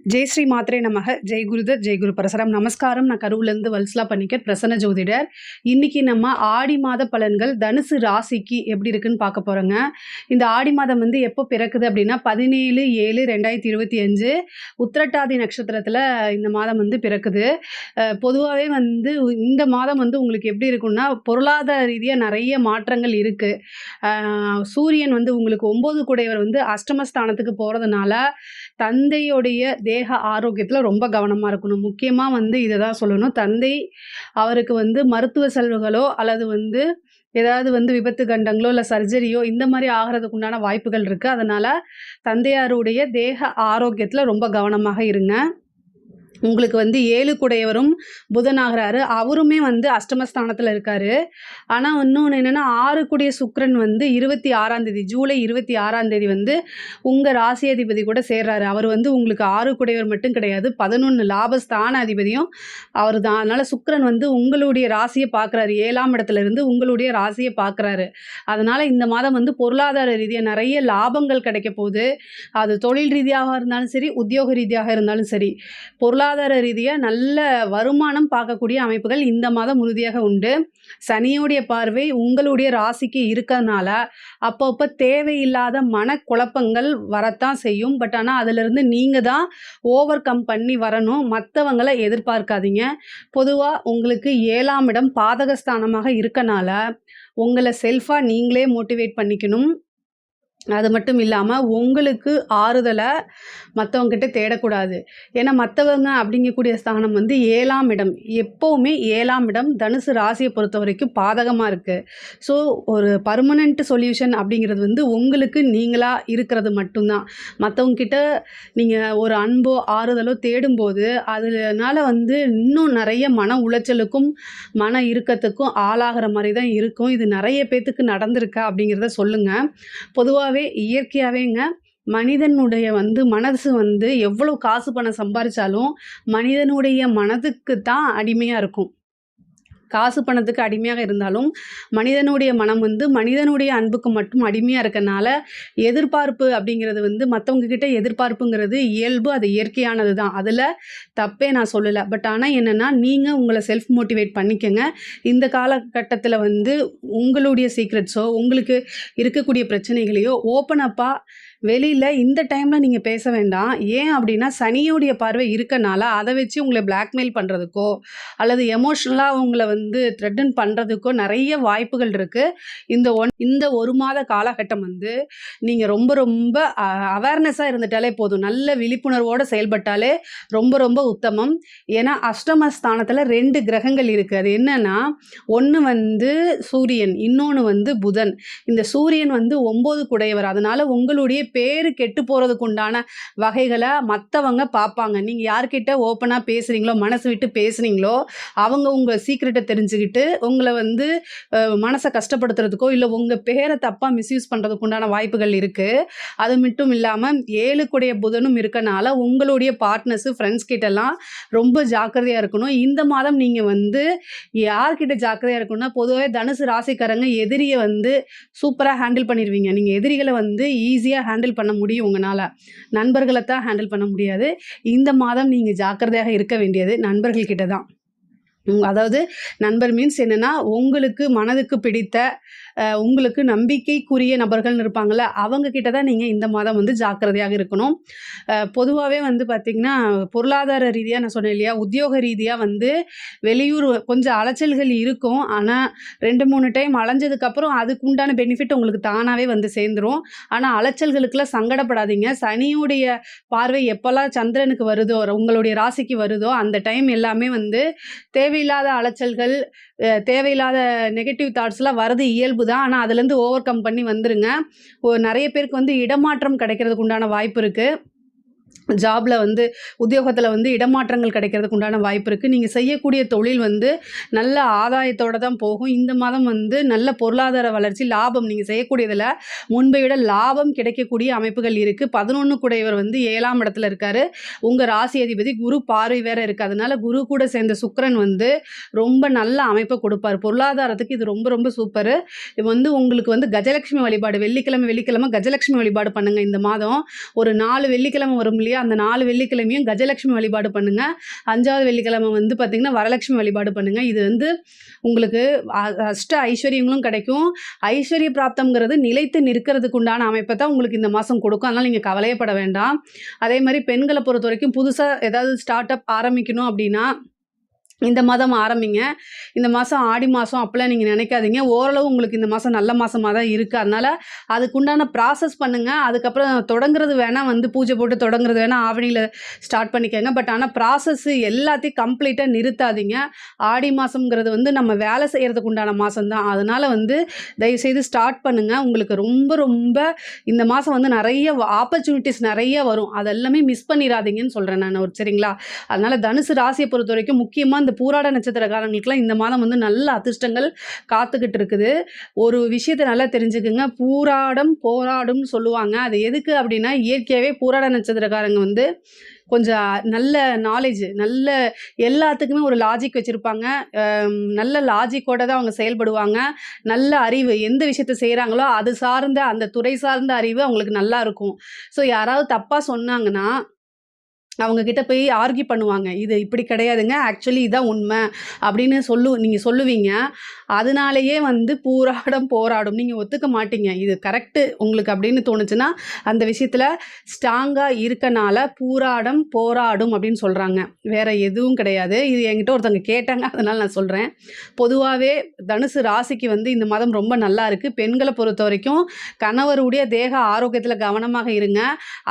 ஜெய் ஸ்ரீ மாத்ரே நமக. ஜெய் குருதத் ஜெய் குரு பரசரம். நமஸ்காரம். நான் கரூர்லேருந்து வல்சலா பணிக்கர், பிரசன்ன ஜோதிடர். இன்னைக்கு நம்ம ஆடி மாத பலன்கள் தனுசு ராசிக்கு எப்படி இருக்குன்னு பார்க்க போகிறோங்க. இந்த ஆடி மாதம் வந்து எப்போ பிறக்குது அப்படின்னா 17/7/2025 உத்திரட்டாதி நட்சத்திரத்தில் இந்த மாதம் வந்து பிறக்குது. பொதுவாகவே வந்து இந்த மாதம் வந்து உங்களுக்கு எப்படி இருக்குன்னா, பொருளாதார ரீதியாக நிறைய மாற்றங்கள் இருக்குது. சூரியன் வந்து உங்களுக்கு 9 கூடையவர் வந்து அஷ்டமஸ்தானத்துக்கு போகிறதுனால தந்தையுடைய தேக ஆரோக்கியத்தில் ரொம்ப கவனமாக இருக்கணும். முக்கியமாக வந்து இதை தான் சொல்லணும். தந்தை அவருக்கு வந்து மருத்துவ செலவுகளோ அல்லது வந்து ஏதாவது வந்து விபத்து கண்டங்களோ இல்லை சர்ஜரியோ இந்த மாதிரி ஆகிறதுக்கு உண்டான வாய்ப்புகள் இருக்குது. அதனால் தந்தையாருடைய தேக ஆரோக்கியத்தில் ரொம்ப கவனமாக இருங்க. உங்களுக்கு வந்து 7 கூடையவரும் புதன் ஆகிறாரு. அவருமே வந்து அஷ்டமஸ்தானத்தில் இருக்கார். ஆனால் இன்னொன்று என்னென்னா 6 கூடிய சுக்கிரன் வந்து 26ஆம் தேதி ஜூலை 26ஆம் தேதி வந்து உங்கள் ராசி அதிபதி கூட சேர்றாரு. அவர் வந்து உங்களுக்கு 6 கூடையவர் மட்டும் கிடையாது, 11 லாபஸ்தான அதிபதியும் அவர் தான். அதனால் சுக்கிரன் வந்து உங்களுடைய ராசியை பார்க்குறாரு. 7ஆம் இடத்துல இருந்து உங்களுடைய ராசியை பார்க்குறாரு. அதனால் இந்த மாதம் வந்து பொருளாதார ரீதியாக நிறைய லாபங்கள் கிடைக்க போகுது. அது தொழில் ரீதியாக இருந்தாலும் சரி, உத்தியோக ரீதியாக இருந்தாலும் சரி, பொருளாதார ரீதியாக நல்ல வருமானம் பார்க்கக்கூடிய அமைப்புகள் இந்த மாதம் உறுதியாக உண்டு. சனியுடைய பார்வை உங்களுடைய ராசிக்கு இருக்கிறதுனால அப்பப்போ தேவையில்லாத மனக்குழப்பங்கள் வரத்தான் செய்யும். பட் ஆனால் அதிலிருந்து நீங்கள் தான் ஓவர் கம் பண்ணி வரணும். மற்றவங்களை எதிர்பார்க்காதீங்க. பொதுவாக உங்களுக்கு 7ஆம் இடம் பாதகஸ்தானமாக இருக்கனால உங்களை செல்ஃபாக நீங்களே மோட்டிவேட் பண்ணிக்கணும். அது மட்டும் இல்லாமல் உங்களுக்கு ஆறுதலை மற்றவங்ககிட்ட தேடக்கூடாது. ஏன்னா மற்றவங்க அப்படிங்கக்கூடிய ஸ்தானம் வந்து 7ஆம் இடம். எப்போவுமே 7ஆம் இடம் தனுசு ராசியை பொறுத்த வரைக்கும் பாதகமாக இருக்குது. ஸோ ஒரு பர்மனெண்ட் சொல்யூஷன் அப்படிங்கிறது வந்து உங்களுக்கு நீங்களாக இருக்கிறது மட்டும்தான். மற்றவங்கக்கிட்ட நீங்கள் ஒரு அன்போ ஆறுதலோ தேடும்போது அதனால வந்து இன்னும் நிறைய மன உளைச்சலுக்கும் மன இறுக்கத்துக்கும் ஆளாகிற மாதிரி தான் இருக்கும். இது நிறைய பேர்த்துக்கு நடந்திருக்கா அப்படிங்கிறத சொல்லுங்கள். பொதுவாக இயற்கையாகவேங்க மனிதனுடைய வந்து மனசு வந்து எவ்வளோ காசு பணம் சம்பாதிச்சாலும் மனிதனுடைய மனதுக்கு தான் அடிமையாக இருக்கும். காசு பணத்துக்கு அடிமையாக இருந்தாலும் மனிதனுடைய மனம் வந்து மனிதனுடைய அன்புக்கு மட்டும் அடிமையாக இருக்கனால எதிர்பார்ப்பு அப்படிங்கிறது வந்து மற்றவங்க கிட்ட எதிர்பார்ப்புங்கிறது இயல்பு, அது இயற்கையானது தான். அதில் தப்பே நான் சொல்லலை. பட் ஆனால் என்னென்னா நீங்கள் உங்களை செல்ஃப் மோட்டிவேட் பண்ணிக்கங்க. இந்த காலகட்டத்தில் வந்து உங்களுடைய சீக்ரெட்ஸோ உங்களுக்கு இருக்கக்கூடிய பிரச்சனைகளையோ ஓப்பன் அப்பாக வெளியில் இந்த டைமில் நீங்கள் பேச வேண்டாம். ஏன் அப்படின்னா சனியோடைய பார்வை இருக்கனால அதை வச்சு உங்களை பிளாக்மெயில் பண்ணுறதுக்கோ அல்லது எமோஷ்னலாக உங்களை வந்து த்ரெட்டன் பண்ணுறதுக்கோ நிறைய வாய்ப்புகள் இருக்குது. இந்த ஒரு மாத காலகட்டம் வந்து நீங்கள் ரொம்ப ரொம்ப அவேர்னஸாக இருந்துட்டாலே போதும். நல்ல விழிப்புணர்வோடு செயல்பட்டாலே ரொம்ப ரொம்ப உத்தமம். ஏன்னா அஷ்டமஸ்தானத்தில் 2 கிரகங்கள் இருக்குது. அது என்னென்னா, ஒன்று வந்து சூரியன், இன்னொன்று வந்து புதன். இந்த சூரியன் வந்து 9 கூடையவர். அதனால் உங்களுடைய பேர் கெட்டு போகிறதுக்கு உண்டான வகைகளை மற்றவங்க பார்ப்பாங்க. நீங்கள் யார்கிட்ட ஓப்பனாக பேசுகிறீங்களோ, மனசு விட்டு பேசுகிறீங்களோ, அவங்க உங்கள் சீக்ரெட்டை தெரிஞ்சுக்கிட்டு உங்களை வந்து மனசை கஷ்டப்படுத்துறதுக்கோ இல்லை உங்கள் பேரை தப்பாக மிஸ்யூஸ் பண்ணுறதுக்கு உண்டான வாய்ப்புகள் இருக்குது. அது மட்டும் இல்லாமல் 7 கூடைய புதனும் இருக்கனால உங்களுடைய பார்ட்னர்ஸு ஃப்ரெண்ட்ஸ் கிட்டலாம் ரொம்ப ஜாக்கிரதையாக இருக்கணும். இந்த மாதம் நீங்கள் வந்து யார்கிட்ட ஜாக்கிரதையாக இருக்கணும்னா, பொதுவாக தனுசு ராசிக்காரங்க எதிரியை வந்து சூப்பராக ஹேண்டில் பண்ணிடுவீங்க. நீங்கள் எதிரிகளை வந்து ஈஸியாக ஹேண்டில் பண்ண முடியும். உங்களால் நண்பர்களை தான் ஹேண்டில் பண்ண முடியாது. இந்த மாதம் நீங்கள் ஜாக்கிரதையாக இருக்க வேண்டியது நண்பர்கள்கிட்ட தான். அதாவது நண்பர் மீன்ஸ் என்னென்னா, உங்களுக்கு மனதுக்கு பிடித்த உங்களுக்கு நம்பிக்கைக்குரிய நபர்கள்னு இருப்பாங்கள்ல, அவங்கக்கிட்ட தான் நீங்கள் இந்த மாதம் வந்து ஜாக்கிரதையாக இருக்கணும். பொதுவாகவே வந்து பார்த்திங்கன்னா பொருளாதார ரீதியாக நான் சொன்னேன் இல்லையா, உத்தியோக ரீதியாக வந்து வெளியூர் கொஞ்சம் அலைச்சல்கள் இருக்கும். ஆனால் 2-3 டைம் அலைஞ்சதுக்கப்புறம் அதுக்கு உண்டான பெனிஃபிட் உங்களுக்கு தானாகவே வந்து சேர்ந்துடும். ஆனால் அலைச்சல்களுக்கெல்லாம் சங்கடப்படாதீங்க. சனியுடைய பார்வை எப்போல்லாம் சந்திரனுக்கு வருதோ, உங்களுடைய ராசிக்கு வருதோ, அந்த டைம் எல்லாமே வந்து தேவையில்லாத அலைச்சல்கள், தேவையில்லாத நெகட்டிவ் தாட்ஸ்லாம் வரது இயல்பு தான். ஆனால் அதுலேருந்து ஓவர் கம் பண்ணி வந்துருங்க. நிறைய பேருக்கு வந்து இடமாற்றம் கிடைக்கிறதுக்கு உண்டான வாய்ப்பு இருக்குது. ஜாபில் வந்து உத்தியோகத்தில் வந்து இடமாற்றங்கள் கிடைக்கிறதுக்கு உண்டான வாய்ப்பு இருக்குது. நீங்கள் செய்யக்கூடிய தொழில் வந்து நல்ல ஆதாயத்தோடு தான் போகும். இந்த மாதம் வந்து நல்ல பொருளாதார வளர்ச்சி, லாபம், நீங்கள் செய்யக்கூடியதில் முன்பை விட லாபம் கிடைக்கக்கூடிய அமைப்புகள் இருக்குது. 11 கூடையவர் வந்து 7ஆம் இடத்துல இருக்கார். உங்கள் ராசி அதிபதி குரு பார்வை வேறு இருக்குது. அதனால் குரு கூட சேர்ந்த சுக்கிரன் வந்து ரொம்ப நல்ல அமைப்பை கொடுப்பார். பொருளாதாரத்துக்கு இது ரொம்ப ரொம்ப சூப்பரு. இது வந்து உங்களுக்கு வந்து கஜலட்சுமி வழிபாடு வெள்ளிக்கிழமை கஜலட்சுமி வழிபாடு பண்ணுங்கள். இந்த மாதம் ஒரு 4 வெள்ளிக்கிழமை வரும் இல்லையா, அந்த 4 வெள்ளிக்கிழமையும் கஜலட்சுமி வழிபாடு பண்ணுங்க. 5வது வெள்ளிக்கிழமை வந்து பார்த்தீங்கன்னா, வரலட்சுமி வழிபாடு பண்ணுங்க. இது வந்து உங்களுக்கு அஷ்ட ஐஸ்வர்யங்களும் கிடைக்கும். ஐஸ்வர்ய பிராப்தம்ங்கிறது நிலைத்து நிற்கிறதுக்கு உண்டான அமைப்பை தான் உங்களுக்கு இந்த மாதம் கொடுக்கும். அதனால் நீங்கள் கவலையே பட வேண்டாம். அதே மாதிரி பெண்களை பொறுத்தவரைக்கும் புதுசாக ஏதாவது ஸ்டார்ட் அப் ஆரம்பிக்கணும் அப்படின்னா இந்த மாதம் ஆரம்பிங்க. இந்த மாதம் ஆடி மாதம் அப்படிலாம் நீங்கள் நினைக்காதீங்க. ஓரளவு உங்களுக்கு இந்த மாதம் நல்ல மாதமாக தான் இருக்குது. அதனால் அதுக்குண்டான ப்ராசஸ் பண்ணுங்கள். அதுக்கப்புறம் தொடங்குறது வேணால் வந்து பூஜை போட்டு தொடங்குறது வேணால் ஆவணியில் ஸ்டார்ட் பண்ணிக்கோங்க. பட் ஆனால் ப்ராசஸ்ஸு எல்லாத்தையும் கம்ப்ளீட்டாக நிறுத்தாதீங்க. ஆடி மாதம்ங்கிறது வந்து நம்ம வேலை செய்கிறதுக்கு உண்டான மாதம் தான். அதனால் வந்து தயவுசெய்து ஸ்டார்ட் பண்ணுங்கள். உங்களுக்கு ரொம்ப ரொம்ப இந்த மாதம் வந்து நிறைய ஆப்பர்ச்சுனிட்டிஸ் நிறைய வரும். அதெல்லாமே மிஸ் பண்ணிடாதீங்கன்னு சொல்கிறேன் நான். சரிங்களா? அதனால் தனுசு ராசியை பொறுத்த வரைக்கும் முக்கியமாக இந்த பூராட நட்சத்திரக்காரங்களுக்குலாம் இந்த மாதம் வந்து நல்ல அதிர்ஷ்டங்கள் காத்துக்கிட்டு இருக்குது. ஒரு விஷயத்தை நல்லா தெரிஞ்சுக்குங்க. பூராடம் போராடும்னு சொல்லுவாங்க. அது எதுக்கு அப்படின்னா, இயற்கையாகவே பூராட நட்சத்திரக்காரங்க வந்து கொஞ்சம் நல்ல நாலேஜ், நல்ல எல்லாத்துக்குமே ஒரு லாஜிக் வச்சுருப்பாங்க. நல்ல லாஜிக்கோடு தான் அவங்க செயல்படுவாங்க. நல்ல அறிவு, எந்த விஷயத்தை செய்கிறாங்களோ அது சார்ந்த அந்த துறை சார்ந்த அறிவு அவங்களுக்கு நல்லா இருக்கும். ஸோ யாராவது தப்பாக சொன்னாங்கன்னா அவங்கக்கிட்ட போய் ஆர்கியூ பண்ணுவாங்க. இது இப்படி கிடையாதுங்க, ஆக்சுவலி இதான் உண்மை அப்படின்னு நீங்கள் சொல்லுவீங்க. அதனாலேயே வந்து பூராடம் போராடும். நீங்கள் ஒத்துக்க மாட்டீங்க. இது கரெக்டு உங்களுக்கு அப்படின்னு தோணுச்சுன்னா அந்த விஷயத்தில் ஸ்ட்ராங்காக இருக்கனால பூராடம் போராடும் அப்படின்னு சொல்கிறாங்க. வேறு எதுவும் கிடையாது. இது என்கிட்ட ஒருத்தவங்க கேட்டாங்க, அதனால் நான் சொல்கிறேன். பொதுவாகவே தனுசு ராசிக்கு வந்து இந்த மாதம் ரொம்ப நல்லா இருக்குது. பெண்களை பொறுத்த வரைக்கும் கணவருடைய தேக ஆரோக்கியத்தில் கவனமாக இருங்க.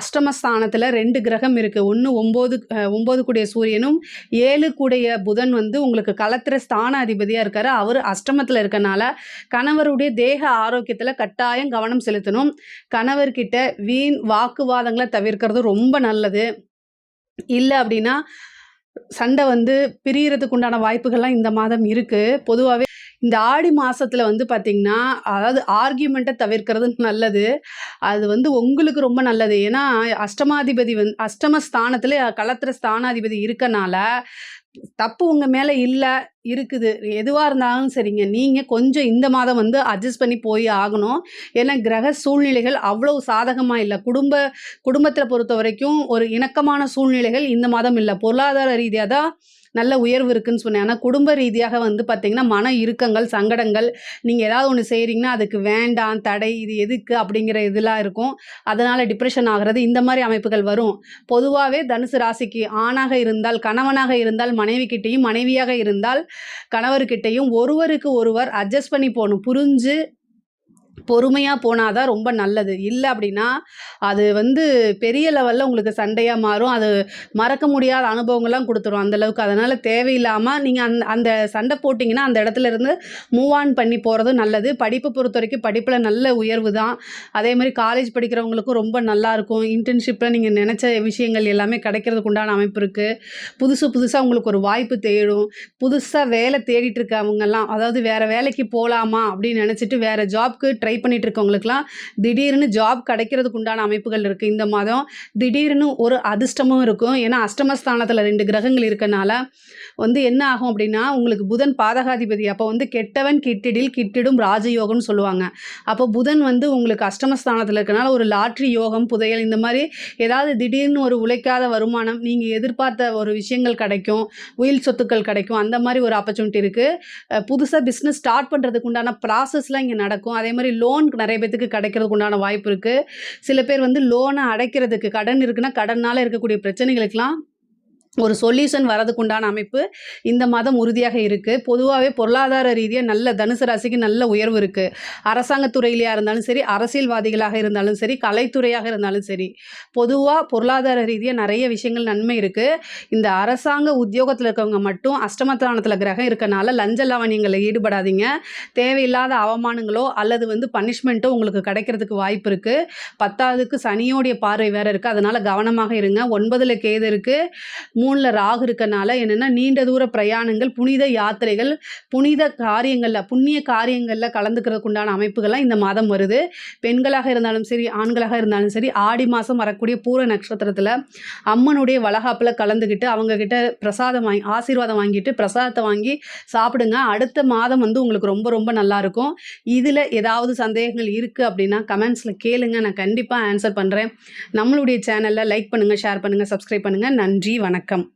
அஷ்டமஸ்தானத்தில் 2 கிரகம் இருக்குது. ஒன்று 9 கூடிய சூரியனும் 7 கூடிய புதன் வந்து உங்களுக்கு களத்திர ஸ்தான அதிபதியாக இருக்காரு. அவர் அஷ்டமத்தில் இருக்கனால கணவருடைய தேக ஆரோக்கியத்தில் கட்டாயம் கவனம் செலுத்தணும். கணவர்கிட்ட வீண் வாக்குவாதங்களை தவிர்க்கிறது ரொம்ப நல்லது. இல்லை அப்படின்னா சண்டை வந்து பிரியறதுக்கு உண்டான வாய்ப்புகள்லாம் இந்த மாதம் இருக்குது. பொதுவாகவே இந்த ஆடி மாதத்தில் வந்து பார்த்திங்கன்னா, அதாவது ஆர்கியூமெண்ட்டை தவிர்க்கிறது நல்லது. அது வந்து உங்களுக்கு ரொம்ப நல்லது. ஏன்னா அஷ்டமாதிபதி அஷ்டமஸ்தானத்தில் களத்திர ஸ்தானாதிபதி இருக்கனால தப்பு உங்கள் மேலே இல்லை இருக்குது. எதுவாக இருந்தாலும் சரிங்க, நீங்கள் கொஞ்சம் இந்த மாதம் வந்து அட்ஜஸ்ட் பண்ணி போய் ஆகணும். ஏன்னா கிரக சூழ்நிலைகள் அவ்வளோ சாதகமாக இல்லை. குடும்பத்தில் பொறுத்த வரைக்கும் ஒரு இணக்கமான சூழ்நிலைகள் இந்த மாதம் இல்லை. பொருளாதார ரீதியாக தான் நல்ல உயர்வு இருக்குதுன்னு சொன்னேன். ஆனால் குடும்ப ரீதியாக வந்து பார்த்திங்கன்னா மன இறுக்கங்கள், சங்கடங்கள், நீங்கள் ஏதாவது ஒன்று செய்கிறீங்கன்னா அதுக்கு வேண்டாம், தடை, இது எதுக்கு அப்படிங்கிற இதெல்லாம் இருக்கும். அதனால் டிப்ரெஷன் ஆகிறது, இந்த மாதிரி அமைப்புகள் வரும். பொதுவாகவே தனுசு ராசிக்கு ஆணாக இருந்தால் கணவனாக இருந்தால் மனைவிக்கிட்டேயும், மனைவியாக இருந்தால் கணவர்கிட்டையும் ஒருவருக்கு ஒருவர் அட்ஜஸ்ட் பண்ணி போகணும். புரிஞ்சு பொறுமையாக போனால் தான் ரொம்ப நல்லது. இல்லை அப்படின்னா அது வந்து பெரிய லெவலில் உங்களுக்கு சண்டையாக மாறும். அது மறக்க முடியாத அனுபவங்கள்லாம் கொடுத்துரும் அந்தளவுக்கு. அதனால் தேவையில்லாமல் நீங்கள் அந்த சண்டை போட்டிங்கன்னா அந்த இடத்துல இருந்து மூவ் ஆன் பண்ணி போகிறது நல்லது. படிப்பை பொறுத்த வரைக்கும் படிப்பில் நல்ல உயர்வு தான். அதே மாதிரி காலேஜ் படிக்கிறவங்களுக்கும் ரொம்ப நல்லாயிருக்கும். இன்டர்ன்ஷிப்பில் நீங்கள் நினச்ச விஷயங்கள் எல்லாமே கிடைக்கிறதுக்கு உண்டான அமைப்பு இருக்குது. புதுசாக உங்களுக்கு ஒரு வாய்ப்பு தேடும். புதுசாக வேலை தேடிட்டு இருக்கவங்கெல்லாம், அதாவது வேறு வேலைக்கு போகலாமா அப்படின்னு நினச்சிட்டு வேறு ஜாப்க்கு ட்ரை பண்ணிட்டு இருக்கவங்களுக்குலாம் திடீர்னு ஜாப் கிடைக்கிறதுக்கு உண்டான அமைப்புகள் இருக்குது இந்த மாதம். திடீர்னு ஒரு அதிர்ஷ்டமும் இருக்கும். ஏன்னா அஷ்டமஸ்தானத்தில் 2 கிரகங்கள் இருக்கனால வந்து என்ன ஆகும் அப்படின்னா, உங்களுக்கு புதன் பாதகாதிபதி. அப்போ வந்து கெட்டவன் கிட்டிடில் கிட்டிடும் ராஜயோகம்னு சொல்லுவாங்க. அப்போ புதன் வந்து உங்களுக்கு அஷ்டமஸ்தானத்தில் இருக்கனால ஒரு லாட்ரி யோகம், புதையல், இந்த மாதிரி ஏதாவது திடீர்னு ஒரு உழைக்காத வருமானம், நீங்கள் எதிர்பார்த்த ஒரு விஷயங்கள் கிடைக்கும், உயில் சொத்துக்கள் கிடைக்கும். அந்த மாதிரி ஒரு ஆப்பர்ச்சுனிட்டி இருக்குது. புதுசாக பிஸ்னஸ் ஸ்டார்ட் பண்ணுறதுக்கு உண்டான ப்ராசஸ்லாம் இங்கே நடக்கும். அதே மாதிரி லோன் நிறைய பேத்துக்கு கிடைக்கிறதுக்கு உண்டான வாய்ப்பு இருக்குது. சில பேர் வந்து லோனை அடைக்கிறதுக்கு, கடன் இருக்குன்னா கடனால் இருக்கக்கூடிய பிரச்சனைகளுக்கெல்லாம் ஒரு சொல்யூஷன் வரதுக்கு உண்டான அமைப்பு இந்த மாதம் உறுதியாக இருக்குது. பொதுவாகவே பொருளாதார ரீதியாக நல்ல தனுசு ராசிக்கு நல்ல உயர்வு இருக்குது. அரசாங்கத்துறையிலையாக இருந்தாலும் சரி, அரசியல்வாதிகளாக இருந்தாலும் சரி, கலைத்துறையாக இருந்தாலும் சரி, பொதுவாக பொருளாதார ரீதியாக நிறைய விஷயங்கள் நன்மை இருக்குது. இந்த அரசாங்க உத்தியோகத்தில் இருக்கவங்க மட்டும் அஷ்டமஸ்தானத்தில் கிரகம் இருக்கனால லஞ்ச லாவணியங்களில் ஈடுபடாதீங்க. தேவையில்லாத அவமானங்களோ அல்லது வந்து பனிஷ்மெண்ட்டோ உங்களுக்கு கிடைக்கிறதுக்கு வாய்ப்பு இருக்குது. 10வதுக்கு சனியோடைய பார்வை வேறு இருக்குது. அதனால் கவனமாக இருங்க. 9ல் கேது இருக்குது. 3ல ராகு இருக்கனால என்னன்னா, நீண்ட தூர பிரயாணங்கள், புனித யாத்திரைகள், புண்ணிய காரியங்கள்ல கலந்துக்கிறதுக்கு உண்டான அமைப்புகள்லாம் இந்த மாதம் வருது. பெண்களாக இருந்தாலும் சரி, ஆண்களாக இருந்தாலும் சரி, ஆடி மாசம் வரக்கூடிய பூர நட்சத்திரத்தில அம்மனுடைய வளகாப்புல கலந்துக்கிட்டு, அவங்க கிட்ட ஆசீர்வாதம் வாங்கிட்டு, பிரசாதத்த வாங்கி சாப்பிடுங்க. அடுத்த மாதம் வந்து உங்களுக்கு ரொம்ப ரொம்ப நல்லாருக்கும். இதுல ஏதாவது சந்தேகங்கள் இருக்கு அப்படின்னா, கமெண்ட்ஸ்ல கேளுங்க. நான் கண்டிப்பா ஆன்சர் பண்றேன். நம்மளுடைய சேனல்ல லைக் பண்ணுங்க, ஷேர் பண்ணுங்க, சப்ஸ்கிரைப் பண்ணுங்க. நன்றி, வணக்கம்.